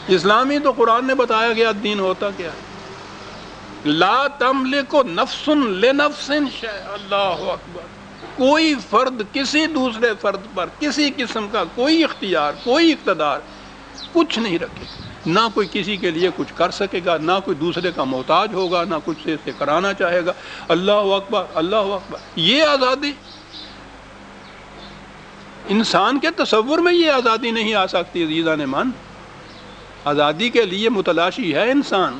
اسلامی تو قرآن نے بتایا گیا دین ہوتا کیا ہے. لا تملک نفس لنفس شیئا. اللہ اکبر. کوئی فرد کسی دوسرے فرد پر کسی قسم کا کوئی اختیار کوئی اقتدار کچھ نہیں رکھے گا. نہ کوئی کسی کے لیے کچھ کر سکے گا، نہ کوئی دوسرے کا محتاج ہوگا، نہ کچھ سے کرانا چاہے گا. اللہ اکبر اللہ اکبر. یہ آزادی انسان کے تصور میں یہ آزادی نہیں آ سکتی. عزیزان من، آزادی کے لیے متلاشی ہے انسان.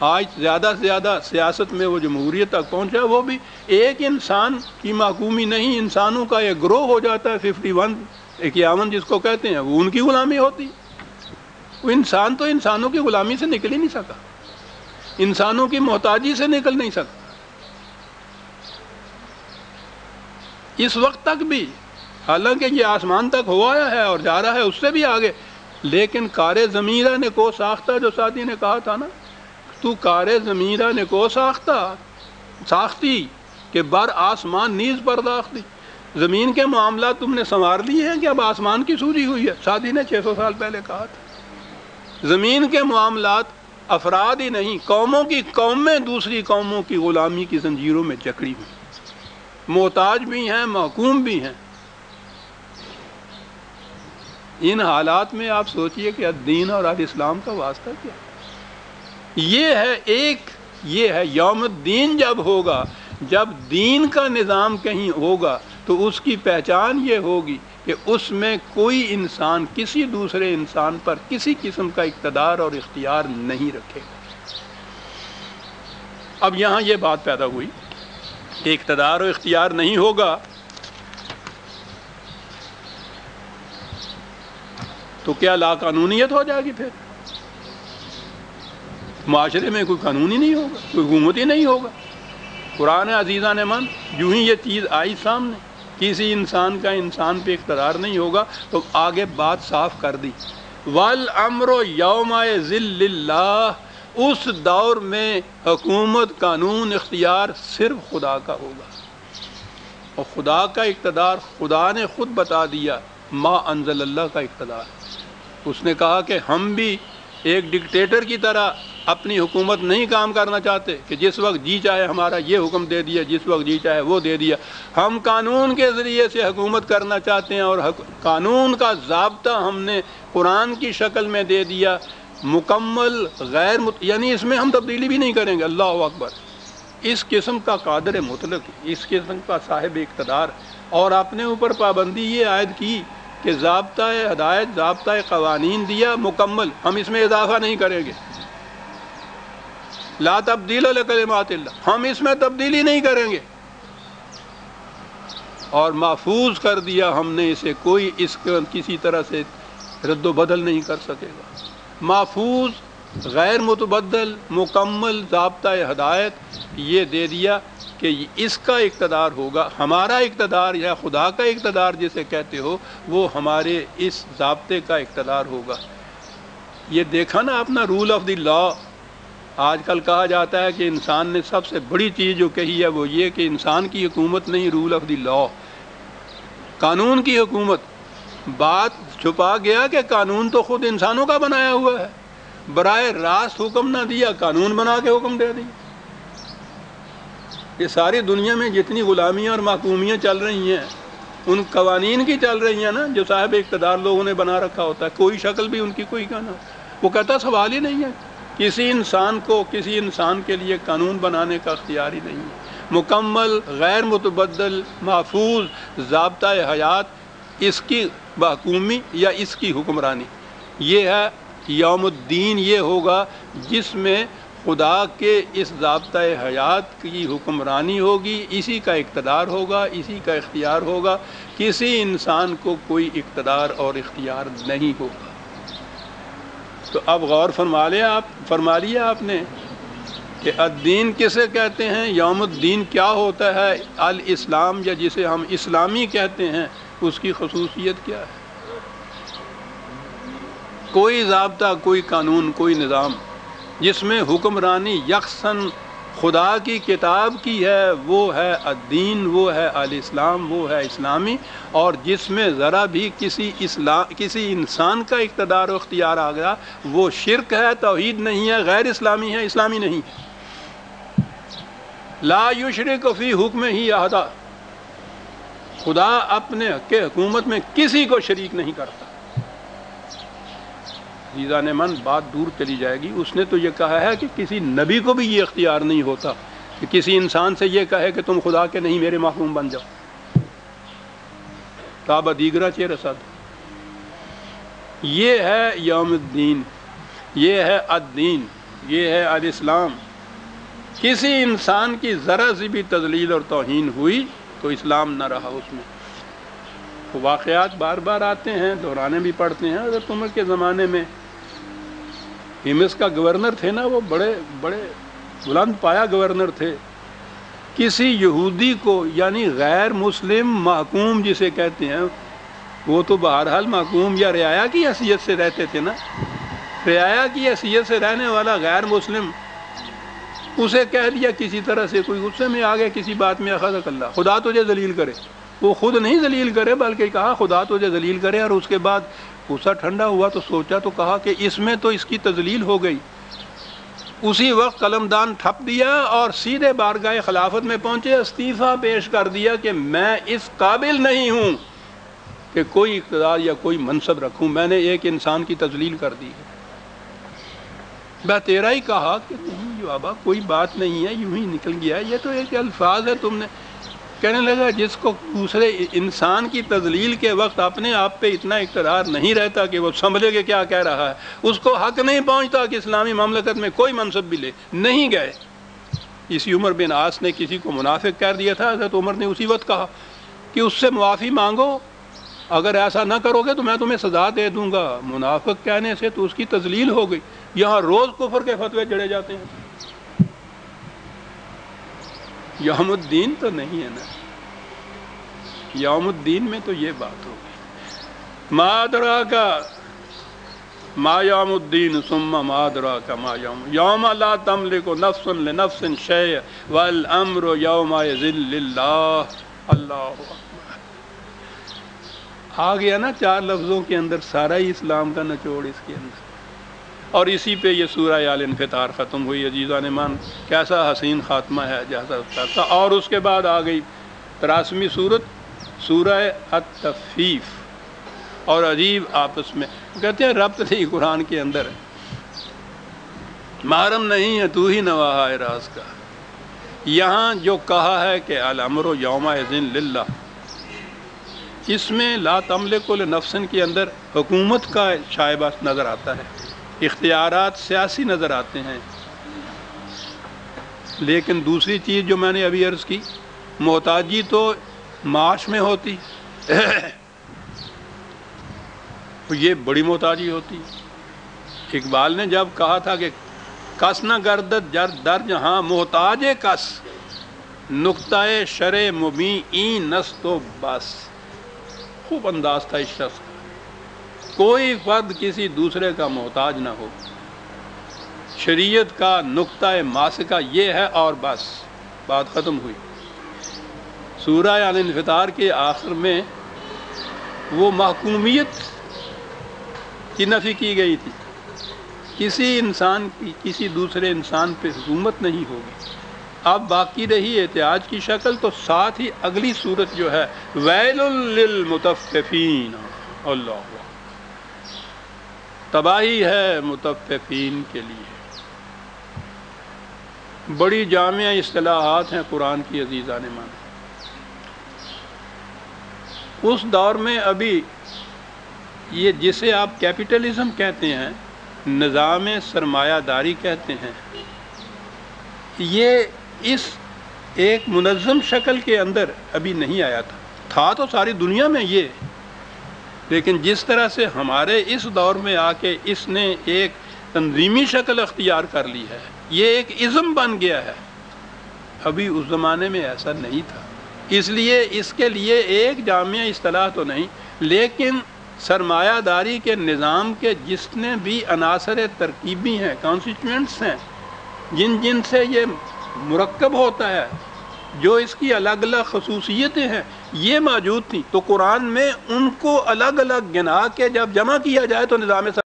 آج زیادہ سے زیادہ سیاست میں وہ جمہوریت تک پہنچا، وہ بھی ایک انسان کی محکومی نہیں، انسانوں کا ایک گروہ ہو جاتا ہے. 51 جس کو کہتے ہیں وہ ان کی غلامی ہوتی. وہ انسان تو انسانوں کی غلامی سے نکل ہی نہیں سکا، انسانوں کی محتاجی سے نکل نہیں سکا. اس وقت تک بھی، حالانکہ یہ آسمان تک ہو آیا ہے اور جا رہا ہے اس سے بھی آگے، لیکن کار ضمیرہ نے کو ساختہ، جو ساتھی نے کہا تھا نا، تو کار ضمیرہ نے کو ساختی کہ بر آسمان نیز پرداختی. زمین کے معاملات تم نے سنوار لیے ہیں کہ اب آسمان کی سوجی ہوئی ہے. ساتھی نے 600 سال پہلے کہا تھا. زمین کے معاملات افراد ہی نہیں، قومیں دوسری قوموں کی غلامی کی زنجیروں میں جکڑی ہوئی، محتاج بھی ہیں، محکوم بھی ہیں. ان حالات میں آپ سوچئے کہ الدین اور الاسلام کا واسطہ کیا ہے؟ یہ ہے یوم الدین جب ہوگا، جب دین کا نظام کہیں ہوگا تو اس کی پہچان یہ ہوگی کہ اس میں کوئی انسان کسی دوسرے انسان پر کسی قسم کا اقتدار اور اختیار نہیں رکھے گا. اب یہاں یہ بات پیدا ہوئی کہ اقتدار و اختیار نہیں ہوگا تو کیا لا قانونیت ہو جائے گی؟ پھر معاشرے میں کوئی قانون ہی نہیں ہوگا، کوئی حکومت ہی نہیں ہوگا. قرآن عزیزان من یوں ہی یہ چیز آئی سامنے، کسی انسان کا انسان پہ اقتدار نہیں ہوگا تو آگے بات صاف کر دی. والامر یومئذ للہ. اس دور میں حکومت، قانون، اختیار صرف خدا کا ہوگا. اور خدا کا اقتدار خدا نے خود بتا دیا، ما انزل اللہ کا اقتدار. اس نے کہا کہ ہم بھی ایک ڈکٹیٹر کی طرح اپنی حکومت نہیں کام کرنا چاہتے کہ جس وقت جی چاہے ہمارا یہ حکم دے دیا، جس وقت جی چاہے وہ دے دیا. ہم قانون کے ذریعے سے حکومت کرنا چاہتے ہیں، اور قانون کا ضابطہ ہم نے قرآن کی شکل میں دے دیا، مکمل یعنی اس میں ہم تبدیلی بھی نہیں کریں گے. اللہ اکبر. اس قسم کا قادر مطلق، اس قسم کا صاحب اقتدار، اور اپنے اوپر پابندی یہ عائد کی کہ ضابطۂ ہدایت، ضابطۂ قوانین دیا مکمل، ہم اس میں اضافہ نہیں کریں گے. لا تبدیل لکلمات اللہ، ہم اس میں تبدیلی نہیں کریں گے. اور محفوظ کر دیا ہم نے اسے، کوئی اس کو کسی طرح سے رد و بدل نہیں کر سکے گا. محفوظ، غیر متبدل، مکمل ضابطۂ ہدایت یہ دے دیا کہ اس کا اقتدار ہوگا. ہمارا اقتدار یا خدا کا اقتدار جسے کہتے ہو، وہ ہمارے اس ضابطے کا اقتدار ہوگا. یہ دیکھا نا اپنا رول آف دی لا. آج کل کہا جاتا ہے کہ انسان نے سب سے بڑی چیز جو کہی ہے وہ یہ کہ انسان کی حکومت نہیں، رول آف دی لا، قانون کی حکومت. بات چھپا گیا کہ قانون تو خود انسانوں کا بنایا ہوا ہے. براہ راست حکم نہ دیا، قانون بنا کے حکم دے دیا. یہ ساری دنیا میں جتنی غلامیاں اور محکومیاں چل رہی ہیں، ان قوانین کی چل رہی ہیں نا، جو صاحب اقتدار لوگوں نے بنا رکھا ہوتا ہے. کوئی شکل بھی ان کی کوئی کا نہ، وہ کہتا سوال ہی نہیں ہے. کسی انسان کو کسی انسان کے لیے قانون بنانے کا اختیار ہی نہیں ہے. مکمل، غیر متبدل، محفوظ ضابطۂ حیات، اس کی محکومی یا اس کی حکمرانی. یہ ہے یوم الدین. یہ ہوگا جس میں خدا کے اس ضابطۂ حیات کی حکمرانی ہوگی، اسی کا اقتدار ہوگا، اسی کا اختیار ہوگا. کسی انسان کو کوئی اقتدار اور اختیار نہیں ہوگا. تو اب غور فرما لیا آپ نے کہ الدین کسے کہتے ہیں، یوم الدین کیا ہوتا ہے، الاسلام یا جسے ہم اسلامی کہتے ہیں اس کی خصوصیت کیا ہے. کوئی ضابطہ، کوئی قانون، کوئی نظام جس میں حکمرانی یکساں خدا کی کتاب کی ہے، وہ ہے الدین، وہ ہے الاسلام، وہ ہے اسلامی، اور جس میں ذرا بھی کسی انسان کا اقتدار و اختیار آ گیا وہ شرک ہے، توحید نہیں ہے، غیر اسلامی ہے، اسلامی نہیں ہے۔ لا یشرک فی حکم ہی احدا، خدا اپنے کے حکومت میں کسی کو شریک نہیں کرتا۔ عزیزان من، بات دور چلی جائے گی۔ اس نے تو یہ کہا ہے کہ کسی نبی کو بھی یہ اختیار نہیں ہوتا کہ کسی انسان سے یہ کہے کہ تم خدا کے نہیں میرے محکوم بن جاؤ۔ تابہ دیگرہ چہ رسد، یہ ہے یوم الدین، یہ ہے الدین، یہ ہے الاسلام۔ کسی انسان کی ذرا سی بھی تذلیل اور توہین ہوئی تو اسلام نہ رہا اس میں۔ واقعات بار بار آتے ہیں، دہرانے بھی پڑتے ہیں۔ حضرت عمر کے زمانے میں ہمس کا گورنر تھے نا، وہ بڑے بڑے بلند پایا گورنر تھے۔ کسی یہودی کو، یعنی غیر مسلم محکوم جسے کہتے ہیں، وہ تو بہرحال محکوم یا رعایا کی حیثیت سے رہتے تھے نا، رعایا کی حیثیت سے رہنے والا غیر مسلم، اسے کہہ دیا کسی طرح سے، کوئی غصے میں آ گیا کسی بات میں، اخذک اللہ، خدا تجھے ذلیل کرے۔ وہ خود نہیں ذلیل کرے بلکہ کہا خدا تجھے ذلیل کرے، اور اس کے بعد غصہ ٹھنڈا ہوا تو سوچا تو کہا کہ اس میں تو اس کی تذلیل ہو گئی۔ اسی وقت قلمدان ٹھپ دیا اور سیدھے بارگاہ خلافت میں پہنچے، استعفیٰ پیش کر دیا کہ میں اس قابل نہیں ہوں کہ کوئی اقتدار یا کوئی منصب رکھوں، میں نے ایک انسان کی تذلیل کر دی ہے۔ میں تیرا ہی کہا کہ نہیں بابا کوئی بات نہیں ہے، یوں ہی نکل گیا، یہ تو ایک الفاظ ہے تم نے۔ کہنے لگا جس کو دوسرے انسان کی تذلیل کے وقت اپنے آپ پہ اتنا اقتدار نہیں رہتا کہ وہ سمجھے کہ کیا کہہ رہا ہے، اس کو حق نہیں پہنچتا کہ اسلامی مملکت میں کوئی منصب بھی لے، نہیں گئے۔ اسی عمر بن عاص نے کسی کو منافق کہہ دیا تھا، حضرت عمر نے اسی وقت کہا کہ اس سے معافی مانگو، اگر ایسا نہ کرو گے تو میں تمہیں سزا دے دوں گا۔ منافق کہنے سے تو اس کی تذلیل ہو گئی۔ یہاں روز کفر کے فتوے جڑے جاتے ہیں۔ یوم الدین تو نہیں ہے نا، یوم الدین میں تو یہ بات ہوگی۔ ما ادراک ما یوم الدین ثم ما ادراک ما یوم لا تملک نفس لنفس شیئا والامر یومئذ للہ۔ اللہ اکبر، آ گیا نا 4 لفظوں کے اندر سارا ہی اسلام کا نچوڑ اس کے اندر، اور اسی پہ یہ سورہ الانفطار ختم ہوئی۔ عزیزان من، کیسا حسین خاتمہ ہے جیسا اس کا۔ اور اس کے بعد آ گئی 83ویں سورت، سورہ التفیف، اور عجیب آپس میں کہتے ہیں ربط نہیں قرآن کے اندر ہے، محرم نہیں ہے، تو ہی نواحہ راز کا۔ یہاں جو کہا ہے کہ الامر یومئذ للہ، اس میں لا تملک لنفس کے اندر حکومت کا شائبہ نظر آتا ہے، اختیارات سیاسی نظر آتے ہیں، لیکن دوسری چیز جو میں نے ابھی عرض کی، محتاجی تو معاش میں ہوتی، یہ بڑی محتاجی ہوتی۔ اقبال نے جب کہا تھا کہ کس نہ گردد در جہاں محتاج کس، نقطۂ شرع مبیں این نست و بس، خوب انداز تھا اس شخص کا، کوئی فرد کسی دوسرے کا محتاج نہ ہو، شریعت کا نقطۂ ماسکہ یہ ہے اور بس، بات ختم ہوئی۔ سورہ الانفطار کے آخر میں وہ محکومیت کی نفی کی گئی تھی، کسی انسان کی کسی دوسرے انسان پہ حکومت نہیں ہوگی۔ اب باقی رہی احتجاج کی شکل، تو ساتھ ہی اگلی صورت جو ہے ویل للمطففین، اللہ، تباہی ہے مطففین کے لیے۔ بڑی جامع اصطلاحات ہیں قرآن کی عزیزان من۔ اس دور میں ابھی یہ جسے آپ کیپٹلزم کہتے ہیں، نظام سرمایہ داری کہتے ہیں، یہ اس ایک منظم شکل کے اندر ابھی نہیں آیا تھا تو ساری دنیا میں یہ، لیکن جس طرح سے ہمارے اس دور میں آ کے اس نے ایک تنظیمی شکل اختیار کر لی ہے، یہ ایک ازم بن گیا ہے، ابھی اس زمانے میں ایسا نہیں تھا۔ اس لیے اس کے لیے ایک جامع اصطلاح تو نہیں، لیکن سرمایہ داری کے نظام کے جتنے بھی عناصر ترکیبی ہیں، کانسٹیٹوئنٹس ہیں، جن سے یہ مرکب ہوتا ہے، جو اس کی الگ الگ خصوصیتیں ہیں یہ موجود تھیں، تو قرآن میں ان کو الگ الگ گنا کے جب جمع کیا جائے تو نظام